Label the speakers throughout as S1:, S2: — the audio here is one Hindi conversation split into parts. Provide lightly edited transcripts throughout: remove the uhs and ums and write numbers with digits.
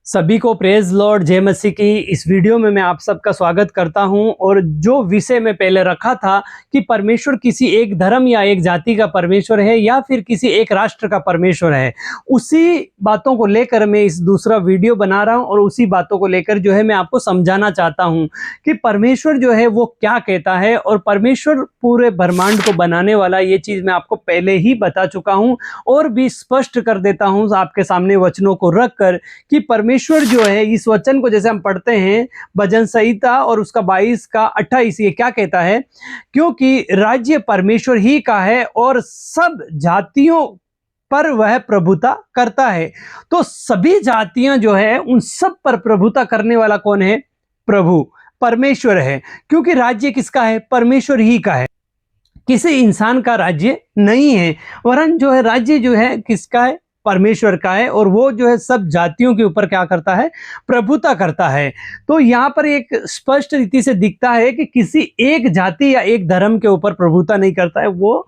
S1: सभी को प्रेज लॉर्ड जय मसीह की। इस वीडियो में मैं आप सबका स्वागत करता हूं। और जो विषय में पहले रखा था कि परमेश्वर किसी एक धर्म या एक जाति का परमेश्वर है या फिर किसी एक राष्ट्र का परमेश्वर है, उसी बातों को लेकर मैं इस दूसरा वीडियो बना रहा हूं। और उसी बातों को लेकर जो है मैं आपको समझाना चाहता हूं कि परमेश्वर जो है वो क्या कहता है। और परमेश्वर पूरे ब्रह्मांड को बनाने वाला, ये चीज मैं आपको पहले ही बता चुका हूं और भी स्पष्ट कर देता हूं आपके सामने वचनों को रखकर कि परमेश्वर जो है, इस वचन को जैसे हम पढ़ते हैं भजन संहिता और उसका 22 का 28, ये क्या कहता है? क्योंकि राज्य परमेश्वर ही का है और सब जातियों पर वह प्रभुता करता है। तो सभी जातियां जो है उन सब पर प्रभुता करने वाला कौन है? प्रभु परमेश्वर है। क्योंकि राज्य किसका है? परमेश्वर ही का है, किसी इंसान का राज्य नहीं है। वरन जो है राज्य जो है किसका है? परमेश्वर का है। और वो जो है सब जातियों के ऊपर क्या करता है? प्रभुता करता है। तो यहाँ पर एक स्पष्ट रीति से दिखता है कि किसी एक जाति या एक धर्म के ऊपर प्रभुता नहीं करता है, वो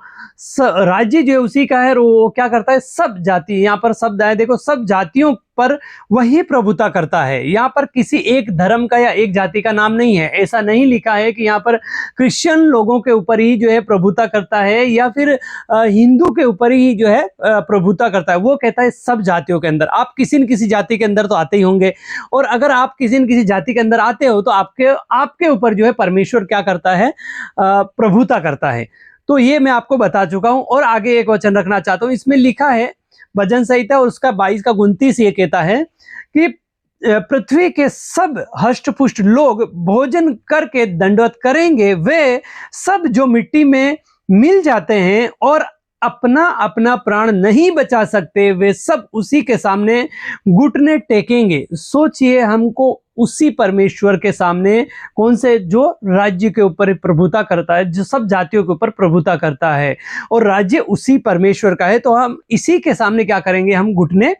S1: राज्य जो है उसी का है। और वो क्या करता है? सब जाति, यहाँ पर शब्द आए देखो, सब जातियों पर वही प्रभुता करता है। यहाँ पर किसी एक धर्म का या एक जाति का नाम नहीं है। ऐसा नहीं लिखा है कि यहाँ पर क्रिश्चियन लोगों के ऊपर ही जो है प्रभुता करता है या फिर हिंदू के ऊपर ही जो है प्रभुता करता है। वो कहता है सब जातियों के अंदर। आप किसी न किसी जाति के अंदर तो आते ही होंगे, और अगर आप किसी न किसी जाति के अंदर आते हो तो आपके ऊपर जो है परमेश्वर क्या करता है? प्रभुता करता है। तो ये मैं आपको बता चुका हूं। और आगे एक वचन रखना चाहता हूं, इसमें लिखा है भजन संहिता और उसका 22 का 29, ये कहता है कि पृथ्वी के सब हष्ट-पुष्ट लोग भोजन करके दंडवत करेंगे, वे सब जो मिट्टी में मिल जाते हैं और अपना अपना प्राण नहीं बचा सकते, वे सब उसी के सामने घुटने टेकेंगे। सोचिए, हमको उसी परमेश्वर के सामने, कौन से? जो राज्य के ऊपर प्रभुता करता है, जो सब जातियों के ऊपर प्रभुता करता है, और राज्य उसी परमेश्वर का है। तो हम इसी के सामने क्या करेंगे? हम घुटने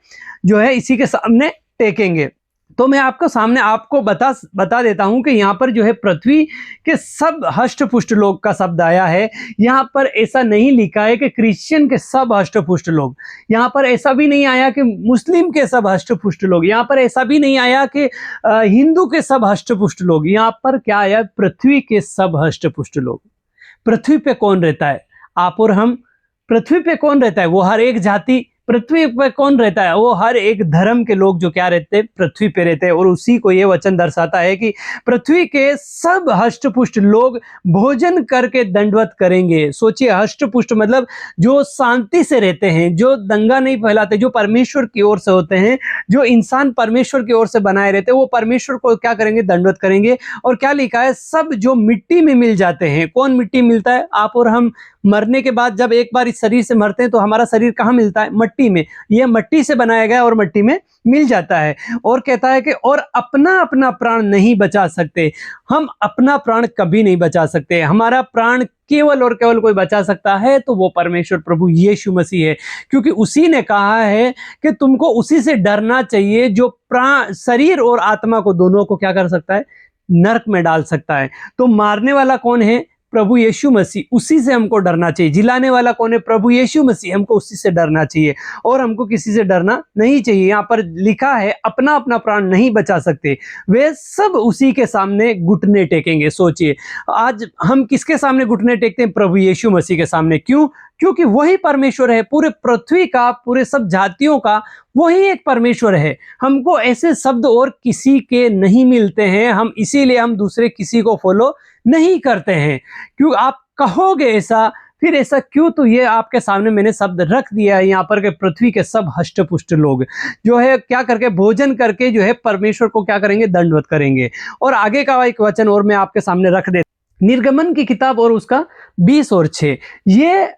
S1: जो है इसी के सामने टेकेंगे। तो मैं आपको बता देता हूं कि यहाँ पर जो है पृथ्वी के सब हष्ट-पुष्ट लोग का शब्द आया है। यहाँ पर ऐसा नहीं लिखा है कि क्रिश्चियन के सब हष्ट-पुष्ट लोग, यहाँ पर ऐसा भी नहीं आया कि मुस्लिम के सब हष्ट-पुष्ट लोग, यहाँ पर ऐसा भी नहीं आया कि हिंदू के सब हष्ट-पुष्ट लोग। यहाँ पर क्या आया? पृथ्वी के सब हष्ट-पुष्ट लोग। पृथ्वी पे कौन रहता है? आप और हम। पृथ्वी पे कौन रहता है? वो हर एक जाति। पृथ्वी पे कौन रहता है? वो हर एक धर्म के लोग जो क्या रहते हैं? पृथ्वी पे रहते हैं। और उसी को ये वचन दर्शाता है कि पृथ्वी के सब हष्ट-पुष्ट लोग भोजन करके दंडवत करेंगे। सोचिए, हष्ट-पुष्ट मतलब जो शांति से रहते हैं, जो दंगा नहीं फैलाते, जो परमेश्वर की ओर से होते हैं, जो इंसान परमेश्वर की ओर से बनाए रहते हैं, वो परमेश्वर को क्या करेंगे? दंडवत करेंगे। और क्या लिखा है? सब जो मिट्टी में मिल जाते हैं। कौन मिट्टी मिलता है? आप और हम। मरने के बाद जब एक बार इस शरीर से मरते हैं तो हमारा शरीर कहाँ मिलता है? मट्टी में। यह मट्टी से बनाया गया और मट्टी में मिल जाता है। और कहता है कि और अपना अपना प्राण नहीं बचा सकते। हम अपना प्राण कभी नहीं बचा सकते। हमारा प्राण केवल और केवल कोई बचा सकता है तो वो परमेश्वर प्रभु यीशु मसीह है। क्योंकि उसी ने कहा है कि तुमको उसी से डरना चाहिए जो प्राण, शरीर और आत्मा को दोनों को क्या कर सकता है? नरक में डाल सकता है। तो मारने वाला कौन है? प्रभु यीशु मसीह। उसी से हमको डरना चाहिए। जिलाने वाला कौन है? प्रभु यीशु मसीह। हमको उसी से डरना चाहिए और हमको किसी से डरना नहीं चाहिए। यहाँ पर लिखा है अपना अपना प्राण नहीं बचा सकते, वे सब उसी के सामने घुटने टेकेंगे। सोचिए, आज हम किसके सामने घुटने टेकते हैं? प्रभु यीशु मसीह के सामने। क्यों? क्योंकि वही परमेश्वर है पूरे पृथ्वी का, पूरे सब जातियों का वही एक परमेश्वर है। हमको ऐसे शब्द और किसी के नहीं मिलते हैं। हम इसीलिए हम दूसरे किसी को फॉलो नहीं करते हैं। क्यों आप कहोगे ऐसा? फिर ऐसा क्यों? तो ये आपके सामने मैंने शब्द रख दिया है यहाँ पर कि पृथ्वी के सब हष्ट-पुष्ट लोग जो है क्या करके भोजन करके जो है परमेश्वर को क्या करेंगे? दंडवत करेंगे। और आगे का एक वचन और मैं आपके सामने रख देता, निर्गमन की किताब और उसका 20 और 6। ये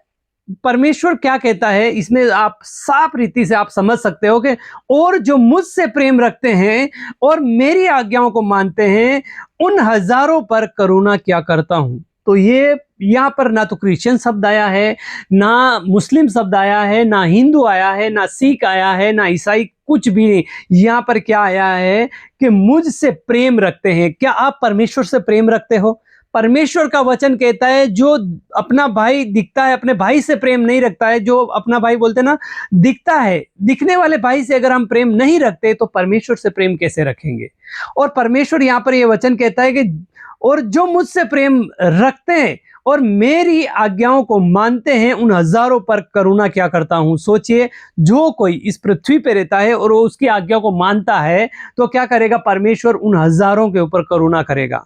S1: परमेश्वर क्या कहता है इसमें आप साफ रीति से आप समझ सकते हो कि और जो मुझसे प्रेम रखते हैं और मेरी आज्ञाओं को मानते हैं, उन हजारों पर करुणा क्या करता हूं। तो ये यहाँ पर ना तो क्रिश्चियन शब्द आया है, ना मुस्लिम शब्द आया है, ना हिंदू आया है, ना सिख आया है, ना ईसाई, कुछ भी नहीं। यहाँ पर क्या आया है कि मुझसे प्रेम रखते हैं। क्या आप परमेश्वर से प्रेम रखते हो? परमेश्वर का वचन कहता है जो अपना भाई दिखता है, अपने भाई से प्रेम नहीं रखता है, जो अपना भाई बोलते ना दिखता है, दिखने वाले भाई से अगर हम प्रेम नहीं रखते तो परमेश्वर से प्रेम कैसे रखेंगे। और परमेश्वर यहाँ पर यह वचन कहता है कि और जो मुझसे प्रेम रखते हैं और मेरी आज्ञाओं को मानते हैं उन हजारों पर करुणा क्या करता हूं। सोचिए, जो कोई इस पृथ्वी पे रहता है और वो उसकी आज्ञा को मानता है तो क्या करेगा, परमेश्वर उन हजारों के ऊपर करुणा करेगा।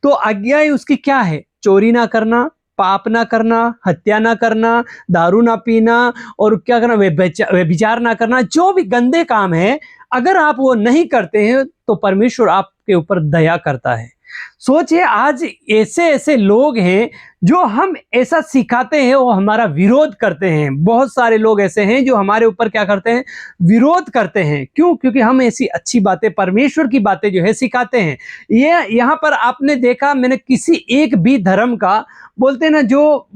S1: तो आज्ञाएं उसकी क्या है? चोरी ना करना, पाप ना करना, हत्या ना करना, दारू ना पीना, और क्या करना, व्यभिचार ना करना। जो भी गंदे काम है अगर आप वो नहीं करते हैं तो परमेश्वर आपके ऊपर दया करता है। सोचिए, आज ऐसे ऐसे लोग हैं जो हम ऐसा सिखाते हैं वो हमारा विरोध करते हैं। बहुत सारे लोग ऐसे हैं जो हमारे ऊपर क्या करते हैं, विरोध करते हैं। क्यों? क्योंकि हम ऐसी अच्छी बातें, परमेश्वर की बातें जो है सिखाते हैं। ये यहाँ पर आपने देखा, मैंने किसी एक भी धर्म का बोलते हैं ना, जो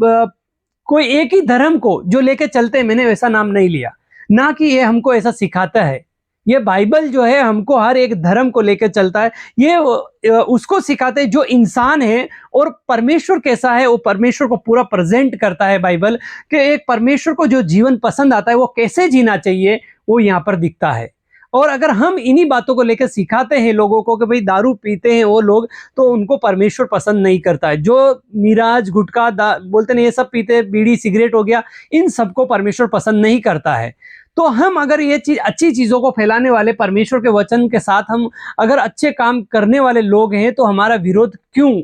S1: कोई एक ही धर्म को जो लेके चलते हैं, मैंने वैसा नाम नहीं लिया, ना कि ये हमको ऐसा सिखाता है। ये बाइबल जो है हमको हर एक धर्म को लेकर चलता है। ये उसको सिखाते हैं जो इंसान है और परमेश्वर कैसा है, वो परमेश्वर को पूरा प्रेजेंट करता है बाइबल, कि एक परमेश्वर को जो जीवन पसंद आता है वो कैसे जीना चाहिए वो यहाँ पर दिखता है। और अगर हम इन्हीं बातों को लेकर सिखाते हैं लोगों को कि भाई दारू पीते हैं वो लोग, तो उनको परमेश्वर पसंद नहीं करता है। जो मिराज, गुटखा बोलते नहीं, ये सब पीते हैं, बीड़ी सिगरेट हो गया, इन सबको परमेश्वर पसंद नहीं करता है। तो हम अगर ये चीज, अच्छी चीजों को फैलाने वाले, परमेश्वर के वचन के साथ हम अगर अच्छे काम करने वाले लोग हैं तो हमारा विरोध क्यों?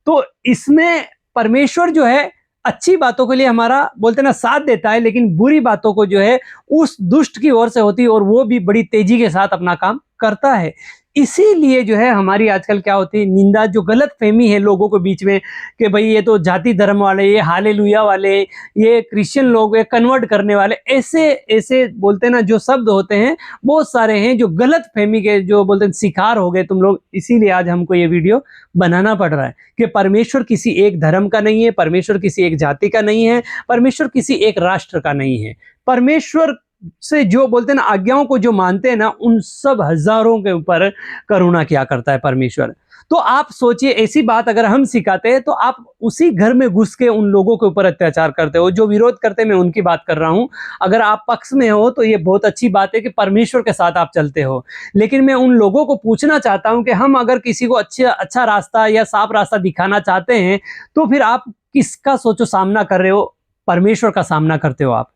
S1: तो इसमें परमेश्वर जो है अच्छी बातों के लिए हमारा बोलते ना साथ देता है, लेकिन बुरी बातों को जो है उस दुष्ट की ओर से होती है और वो भी बड़ी तेजी के साथ अपना काम करता है। इसीलिए जो है हमारी आजकल क्या होती है, निंदा, जो गलत फहमी है लोगों के बीच में कि भाई ये तो जाति धर्म वाले, ये हालेलुया वाले, ये क्रिश्चियन लोग, ये कन्वर्ट करने वाले, ऐसे ऐसे बोलते ना जो शब्द होते हैं, बहुत सारे हैं जो गलत फहमी के जो बोलते हैं शिकार हो गए तुम लोग। इसीलिए आज हमको ये वीडियो बनाना पड़ रहा है कि परमेश्वर किसी एक धर्म का नहीं है, परमेश्वर किसी एक जाति का नहीं है, परमेश्वर किसी एक राष्ट्र का नहीं है। परमेश्वर से जो बोलते हैं ना आज्ञाओं को जो मानते हैं ना, उन सब हजारों के ऊपर करुणा क्या करता है परमेश्वर। तो आप सोचिए, ऐसी बात अगर हम सिखाते हैं तो आप उसी घर में घुस के उन लोगों के ऊपर अत्याचार करते हो जो विरोध करते हैं। मैं उनकी बात कर रहा हूं। अगर आप पक्ष में हो तो ये बहुत अच्छी बात है कि परमेश्वर के साथ आप चलते हो, लेकिन मैं उन लोगों को पूछना चाहता हूं कि हम अगर किसी को अच्छा रास्ता या साफ रास्ता दिखाना चाहते हैं तो फिर आप किसका सोचो सामना कर रहे हो? परमेश्वर का सामना करते हो आप।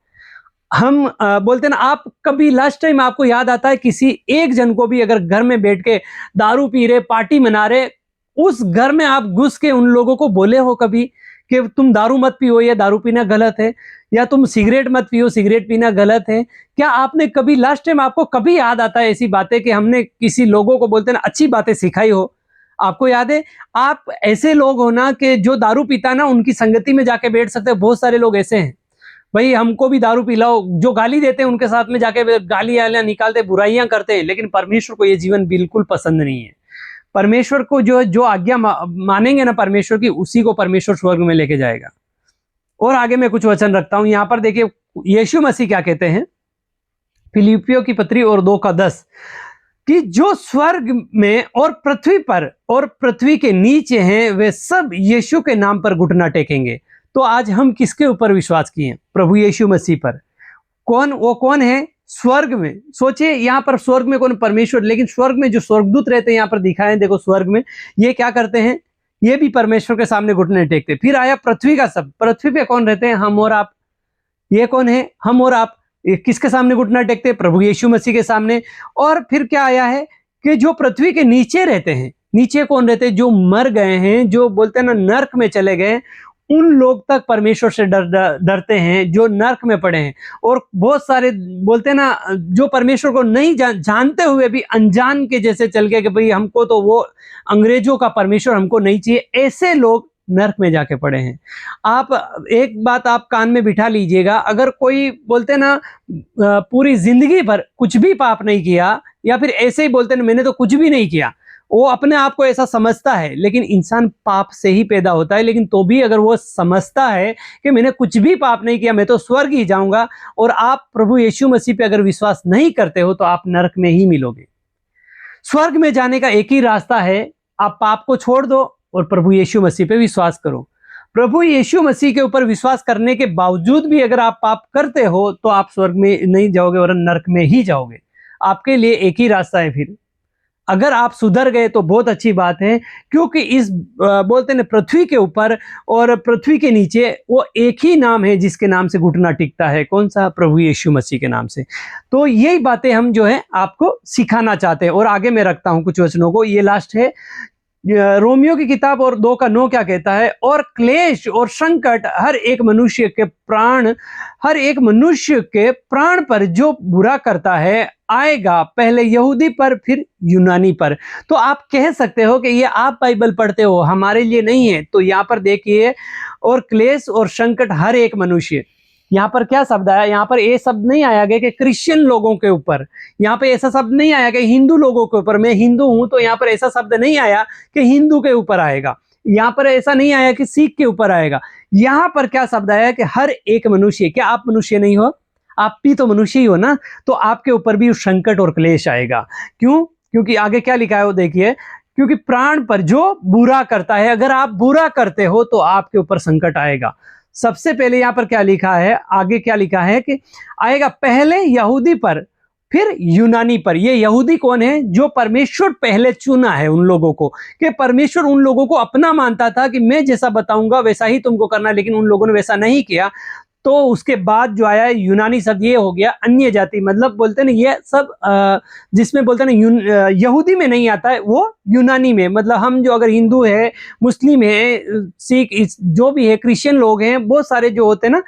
S1: हम बोलते हैं ना, आप कभी लास्ट टाइम आपको याद आता है किसी एक जन को भी अगर घर में बैठ के दारू पी रहे, पार्टी मना रहे, उस घर में आप घुस के उन लोगों को बोले हो कभी कि तुम दारू मत पियो, या दारू पीना गलत है, या तुम सिगरेट मत पियो, सिगरेट पीना गलत है? क्या आपने कभी लास्ट टाइम आपको कभी याद आता है ऐसी बातें कि हमने किसी लोगों को बोलते हैं ना अच्छी बातें सिखाई हो? आपको याद है? आप ऐसे लोग हो ना कि जो दारू पीता ना उनकी संगति में जाके बैठ सकते हो। बहुत सारे लोग ऐसे हैं, भाई हमको भी दारू पिलाओ, जो गाली देते हैं उनके साथ में जाके गालियां निकालते, बुराइयां करते हैं। लेकिन परमेश्वर को ये जीवन बिल्कुल पसंद नहीं है। परमेश्वर को जो आज्ञा मानेंगे ना परमेश्वर की, उसी को परमेश्वर स्वर्ग में लेके जाएगा। और आगे मैं कुछ वचन रखता हूं, यहां पर देखिए यीशु मसीह क्या कहते हैं, फिलिपियों की पत्री और 2:10, कि जो स्वर्ग में और पृथ्वी पर और पृथ्वी के नीचे हैं वे सब यीशु के नाम पर घुटना टेकेंगे। तो आज हम किसके ऊपर विश्वास किए? प्रभु यीशु मसीह पर। वो कौन है? स्वर्ग में। सोचिए, यहाँ पर स्वर्ग में कौन? परमेश्वर। लेकिन स्वर्ग में जो स्वर्गदूत रहते हैं, यहाँ पर दिखाए देखो स्वर्ग में, ये क्या करते हैं? ये भी परमेश्वर के सामने घुटने टेकते। फिर आया पृथ्वी का सब। पृथ्वी पे कौन रहते हैं? हम और आप। ये कौन है? हम और आप। ये किसके सामने घुटना टेकते? प्रभु यीशु मसीह के सामने। और फिर क्या आया है कि जो पृथ्वी के नीचे रहते हैं, नीचे कौन रहते हैं? जो मर गए हैं, जो बोलते हैं ना नर्क में चले गए, उन लोग तक परमेश्वर से डरते हैं जो नर्क में पड़े हैं। और बहुत सारे बोलते हैं ना जो परमेश्वर को नहीं जानते हुए भी अनजान के जैसे चल गए कि भाई हमको तो वो अंग्रेजों का परमेश्वर हमको नहीं चाहिए, ऐसे लोग नर्क में जाके पड़े हैं। आप एक बात आप कान में बिठा लीजिएगा, अगर कोई बोलते हैं ना पूरी जिंदगी भर कुछ भी पाप नहीं किया, या फिर ऐसे ही बोलते हैं मैंने तो कुछ भी नहीं किया, वो अपने आप को ऐसा समझता है, लेकिन इंसान पाप से ही पैदा होता है। लेकिन तो भी अगर वो समझता है कि मैंने कुछ भी पाप नहीं किया, मैं तो स्वर्ग ही जाऊंगा, और आप प्रभु यीशु मसीह पे अगर विश्वास नहीं करते हो तो आप नरक में ही मिलोगे। स्वर्ग में जाने का एक ही रास्ता है, आप पाप को छोड़ दो और प्रभु यीशु मसीह पे विश्वास करो। प्रभु यीशु मसीह के ऊपर विश्वास करने के बावजूद भी अगर आप पाप करते हो तो आप स्वर्ग में नहीं जाओगे और नरक में ही जाओगे। आपके लिए एक ही रास्ता है। फिर अगर आप सुधर गए तो बहुत अच्छी बात है, क्योंकि इस बोलते हैं पृथ्वी के ऊपर और पृथ्वी के नीचे वो एक ही नाम है जिसके नाम से घुटना टिकता है। कौन सा? प्रभु यीशु मसीह के नाम से। तो यही बातें हम जो है आपको सिखाना चाहते हैं। और आगे मैं रखता हूं कुछ वचनों को, ये लास्ट है रोमियो की किताब और 2:9 क्या कहता है? और क्लेश और संकट हर एक मनुष्य के प्राण पर जो बुरा करता है आएगा, पहले यहूदी पर फिर यूनानी पर। तो आप कह सकते हो कि ये आप बाइबल पढ़ते हो, हमारे लिए नहीं है। तो यहाँ पर देखिए, और क्लेश और संकट हर एक मनुष्य, यहाँ पर क्या शब्द आया? यहाँ पर ये शब्द नहीं आया गया कि क्रिश्चियन लोगों के ऊपर, यहाँ पे ऐसा शब्द नहीं आया कि हिंदू लोगों के ऊपर। मैं हिंदू हूं तो यहाँ पर ऐसा शब्द नहीं आया कि हिंदू के ऊपर आएगा। यहाँ पर ऐसा नहीं आया कि सिख के ऊपर आएगा। यहाँ पर क्या शब्द आया कि हर एक मनुष्य। क्या आप मनुष्य नहीं हो? आप भी तो मनुष्य ही हो ना। तो आपके ऊपर भी संकट और क्लेश आएगा। क्यों? क्योंकि आगे क्या लिखा है वो देखिए, क्योंकि प्राण पर जो बुरा करता है, अगर आप बुरा करते हो तो आपके ऊपर संकट आएगा। सबसे पहले यहां पर क्या लिखा है? आगे क्या लिखा है कि आएगा पहले यहूदी पर फिर यूनानी पर। ये यहूदी कौन है? जो परमेश्वर पहले चुना है उन लोगों को, कि परमेश्वर उन लोगों को अपना मानता था कि मैं जैसा बताऊंगा वैसा ही तुमको करना, लेकिन उन लोगों ने वैसा नहीं किया। तो उसके बाद जो आया यूनानी शब्द, ये हो गया अन्य जाति। मतलब बोलते ना ये सब जिसमें बोलते ना यहूदी में नहीं आता है, वो यूनानी में। मतलब हम जो अगर हिंदू है, मुस्लिम है, सिख, जो भी है, क्रिश्चियन लोग हैं, बहुत सारे जो होते हैं ना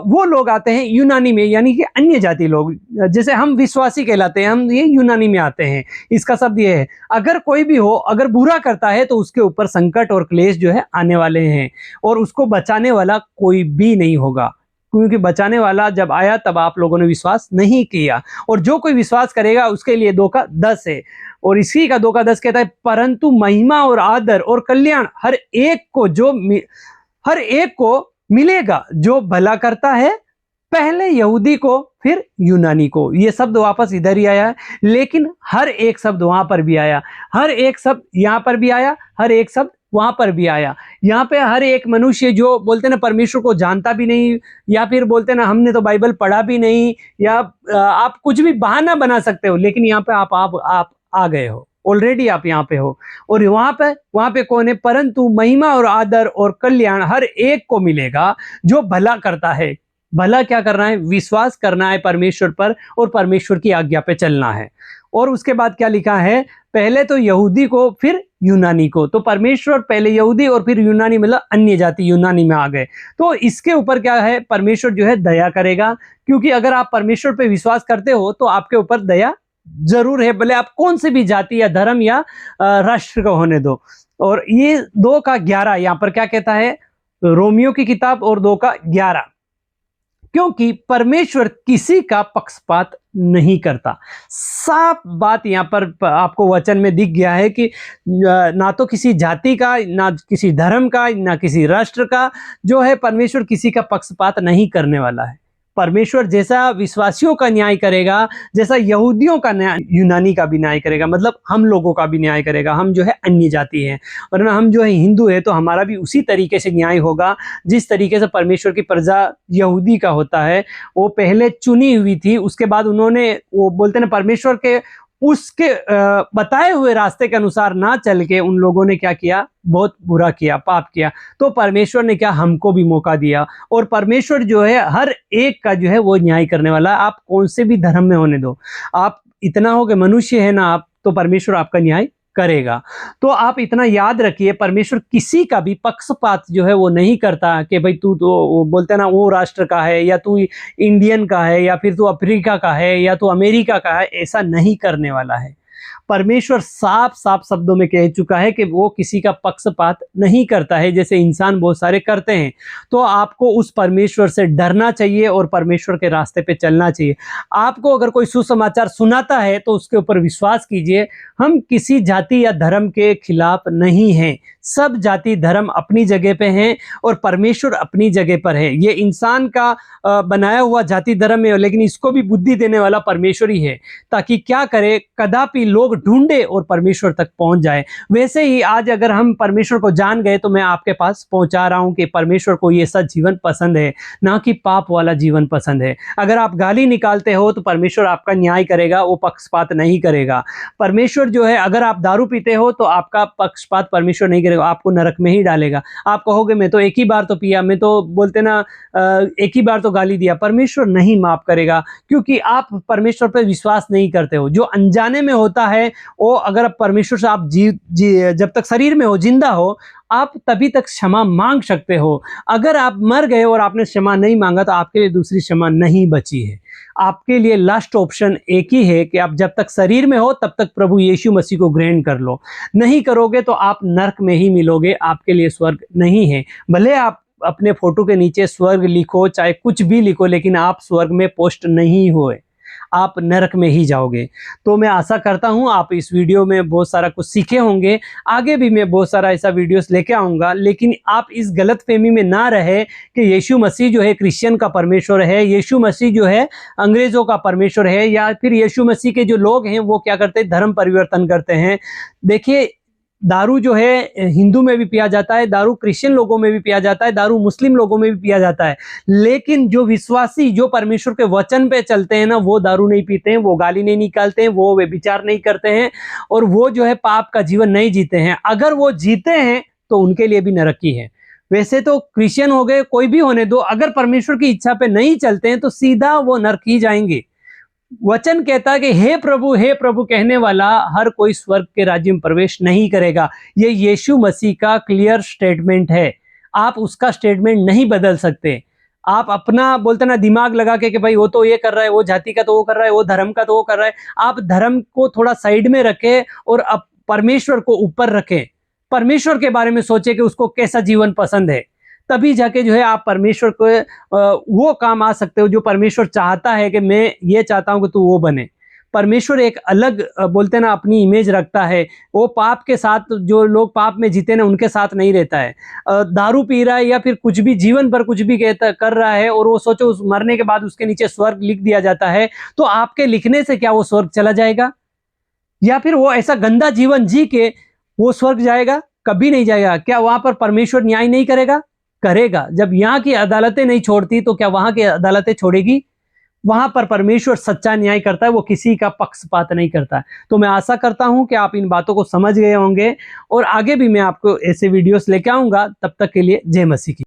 S1: वो लोग आते हैं यूनानी में, यानी कि अन्य जाति लोग। जैसे हम विश्वासी कहलाते हैं, हम ये यूनानी में आते हैं। इसका शब्द ये है, अगर कोई भी हो, अगर बुरा करता है तो उसके ऊपर संकट और क्लेश जो है आने वाले हैं, और उसको बचाने वाला कोई भी नहीं होगा। क्योंकि बचाने वाला जब आया तब आप लोगों ने विश्वास नहीं किया, और जो कोई विश्वास करेगा उसके लिए 2:10 है। और इसी का 2:10 कहता है, परंतु महिमा और आदर और कल्याण हर एक को मिलेगा जो भला करता है, पहले यहूदी को फिर यूनानी को। ये शब्द वापस इधर ही आया है, लेकिन हर एक शब्द वहां पर भी आया, हर एक शब्द यहां पर भी आया, हर एक शब्द वहां पर भी आया। यहाँ पे हर एक मनुष्य जो बोलते ना परमेश्वर को जानता भी नहीं, या फिर बोलते ना हमने तो बाइबल पढ़ा भी नहीं, या आप कुछ भी बहाना बना सकते हो, लेकिन यहाँ पे आप आ गए हो ऑलरेडी, आप यहाँ पे हो। और वहां पे कौन है? परंतु महिमा और आदर और कल्याण हर एक को मिलेगा जो भला करता है। भला क्या करना है? विश्वास करना है परमेश्वर पर और परमेश्वर की आज्ञा पे चलना है। और उसके बाद क्या लिखा है? पहले तो यहूदी को फिर यूनानी को। तो परमेश्वर पहले यहूदी और फिर यूनानी, मतलब अन्य जाति यूनानी में आ गए। तो इसके ऊपर क्या है? परमेश्वर जो है दया करेगा, क्योंकि अगर आप परमेश्वर पे विश्वास करते हो तो आपके ऊपर दया जरूर है, भले आप कौन से भी जाति या धर्म या राष्ट्र का होने दो। और ये 2:11 यहाँ पर क्या कहता है? रोमियो की किताब और 2:11, क्योंकि परमेश्वर किसी का पक्षपात नहीं करता। साफ बात यहां पर आपको वचन में दिख गया है कि ना तो किसी जाति का, ना किसी धर्म का, ना किसी राष्ट्र का जो है, परमेश्वर किसी का पक्षपात नहीं करने वाला है। परमेश्वर जैसा विश्वासियों का न्याय करेगा, जैसा यहूदियों का न्याय, यूनानी का भी न्याय करेगा, मतलब हम लोगों का भी न्याय करेगा। हम जो है अन्य जाति हैं, वरना हम जो है हिंदू है, तो हमारा भी उसी तरीके से न्याय होगा जिस तरीके से परमेश्वर की प्रजा यहूदी का होता है। वो पहले चुनी हुई थी, उसके बाद उन्होंने, वो बोलते ना, परमेश्वर के उसके बताए हुए रास्ते के अनुसार ना चल के उन लोगों ने क्या किया? बहुत बुरा किया, पाप किया। तो परमेश्वर ने क्या? हमको भी मौका दिया। और परमेश्वर जो है हर एक का जो है वो न्याय करने वाला। आप कौन से भी धर्म में होने दो, आप इतना हो कि मनुष्य है ना आप, तो परमेश्वर आपका न्याय करेगा। तो आप इतना याद रखिए, परमेश्वर किसी का भी पक्षपात जो है वो नहीं करता कि भाई तू तो बोलते ना वो राष्ट्र का है, या तू इंडियन का है, या फिर तू अफ्रीका का है, या तू अमेरिका का है। ऐसा नहीं करने वाला है। परमेश्वर साफ साफ शब्दों में कह चुका है कि वो किसी का पक्षपात नहीं करता है, जैसे इंसान बहुत सारे करते हैं। तो आपको उस परमेश्वर से डरना चाहिए और परमेश्वर के रास्ते पे चलना चाहिए। आपको अगर कोई सुसमाचार सुनाता है तो उसके ऊपर विश्वास कीजिए। हम किसी जाति या धर्म के खिलाफ नहीं हैं। सब जाति धर्म अपनी जगह पे हैं और परमेश्वर अपनी जगह पर है। ये इंसान का बनाया हुआ जाति धर्म है, लेकिन इसको भी बुद्धि देने वाला परमेश्वर ही है, ताकि क्या करे? कदापि भी लोग ढूंढे और परमेश्वर तक पहुंच जाए। वैसे ही आज अगर हम परमेश्वर को जान गए तो मैं आपके पास पहुंचा रहा हूं कि परमेश्वर को ये सच जीवन पसंद है, ना कि पाप वाला जीवन पसंद है। अगर आप गाली निकालते हो तो परमेश्वर आपका न्याय करेगा, वो पक्षपात नहीं करेगा। परमेश्वर जो है, अगर आप दारू पीते हो तो आपका पक्षपात परमेश्वर नहीं करेगा, आपको नरक में ही डालेगा। आप कहोगे मैं तो एक ही बार तो पिया, मैं तो बोलते ना एक ही बार तो गाली दिया, परमेश्वर नहीं माफ करेगा, क्योंकि आप परमेश्वर पर विश्वास नहीं करते हो। जो अनजाने में होता है वो, अगर परमेश्वर से आप जब तक शरीर में हो, जिंदा हो, आप तभी तक क्षमा मांग सकते हो। अगर आप मर गए और आपने क्षमा नहीं मांगा तो आपके लिए दूसरी क्षमा नहीं बची है। आपके लिए लास्ट ऑप्शन एक ही है कि आप जब तक शरीर में हो तब तक प्रभु यीशु मसीह को ग्रहण कर लो। नहीं करोगे तो आप नरक में ही मिलोगे, आपके लिए स्वर्ग नहीं है। भले आप अपने फोटो के नीचे स्वर्ग लिखो, चाहे कुछ भी लिखो, लेकिन आप स्वर्ग में पोस्ट नहीं हुए, आप नरक में ही जाओगे। तो मैं आशा करता हूं आप इस वीडियो में बहुत सारा कुछ सीखे होंगे। आगे भी मैं बहुत सारा ऐसा वीडियोस लेके आऊंगा, लेकिन आप इस गलतफहमी में ना रहे कि यीशु मसीह जो है क्रिश्चियन का परमेश्वर है, यीशु मसीह जो है अंग्रेजों का परमेश्वर है, या फिर यीशु मसीह के जो लोग हैं वो क्या करते हैं, धर्म परिवर्तन करते हैं। देखिए, दारू जो है हिंदू में भी पिया जाता है, दारू क्रिश्चियन लोगों में भी पिया जाता है, दारू मुस्लिम लोगों में भी पिया जाता है, लेकिन जो विश्वासी, जो परमेश्वर के वचन पे चलते हैं ना, वो दारू नहीं पीते हैं, वो गाली नहीं निकालते हैं, वो व्यभिचार नहीं करते हैं, और वो जो है पाप का जीवन नहीं जीते हैं। अगर वो जीते हैं तो उनके लिए भी नरकी है। वैसे तो क्रिश्चियन हो गए, कोई भी होने दो, अगर परमेश्वर की इच्छा पे नहीं चलते हैं तो सीधा वो नरक ही जाएंगे। वचन कहता है कि हे प्रभु कहने वाला हर कोई स्वर्ग के राज्य में प्रवेश नहीं करेगा। ये यीशु मसीह का क्लियर स्टेटमेंट है, आप उसका स्टेटमेंट नहीं बदल सकते। आप अपना बोलते ना दिमाग लगा के कि भाई वो तो ये कर रहा है, वो जाति का तो वो कर रहा है, वो धर्म का तो वो कर रहा है, आप धर्म को थोड़ा साइड में रखें और अब परमेश्वर को ऊपर रखें। परमेश्वर के बारे में सोचे कि उसको कैसा जीवन पसंद है, तभी जाके जो है आप परमेश्वर को वो काम आ सकते हो जो परमेश्वर चाहता है कि मैं ये चाहता हूं कि तू वो बने। परमेश्वर एक अलग बोलते ना अपनी इमेज रखता है। वो पाप के साथ, जो लोग पाप में जीते ना, उनके साथ नहीं रहता है। दारू पी रहा है या फिर कुछ भी जीवन भर कुछ भी कर रहा है और वो सोचो उस मरने के बाद उसके नीचे स्वर्ग लिख दिया जाता है, तो आपके लिखने से क्या वो स्वर्ग चला जाएगा? या फिर वो ऐसा गंदा जीवन जी के वो स्वर्ग जाएगा? कभी नहीं जाएगा। क्या वहां पर परमेश्वर न्याय नहीं करेगा? करेगा। जब यहाँ की अदालतें नहीं छोड़ती तो क्या वहां की अदालतें छोड़ेगी? वहां पर परमेश्वर सच्चा न्याय करता है, वो किसी का पक्षपात नहीं करता है। तो मैं आशा करता हूं कि आप इन बातों को समझ गए होंगे और आगे भी मैं आपको ऐसे वीडियोस लेके आऊंगा। तब तक के लिए जय मसीह की।